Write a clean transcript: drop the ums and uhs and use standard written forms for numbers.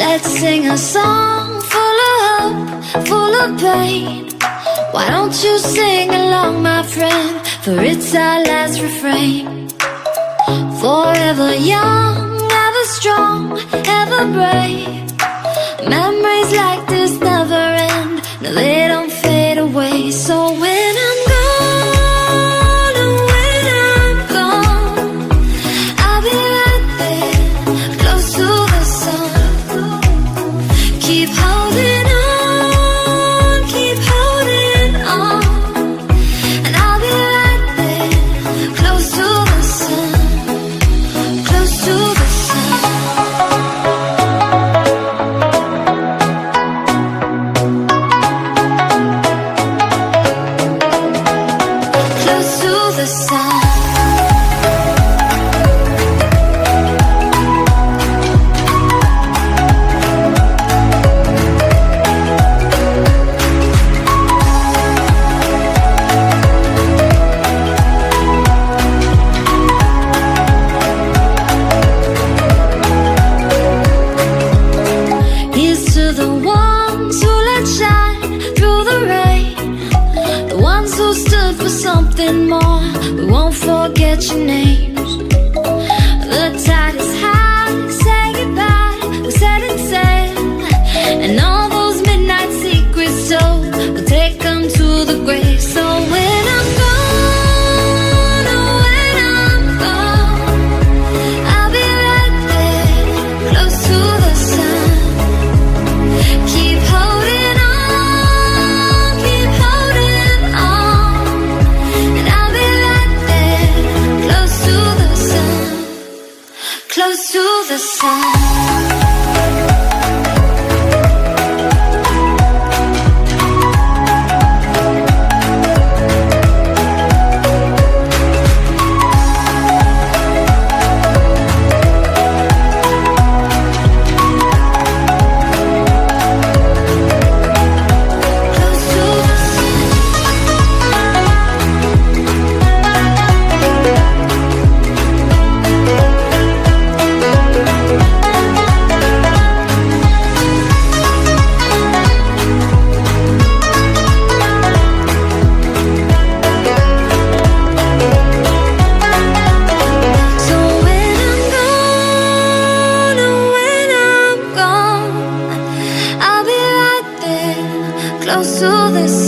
Let's sing a song full of hope, full of pain. Why don't you sing along, my friend? For it's our last refrain. Forever young, ever strong, ever brave. Memories like this never end. No, they don't fade away. So when I'm gone, oh, when I'm gone, I'll be right there, close to the sun. Keep holding on, keep holding on, and I'll be right there, close to the sun, close to the sun. Close to the sun. Here's to the ones who let shine through the rain, the ones who stood for something more. We won't forget your names. The tide is high, say goodbye, we're setting sail, and all those midnight secrets told, we'll take them to the grave. So when I'm gone, oh, when I'm gone, I'll be right there, close to the sun. Keep holding on, keep holding on, and I'll be right there, close to the sun, close to the sun. So when I'm gone, oh, when I'm gone, I'll be right there, close to the sun.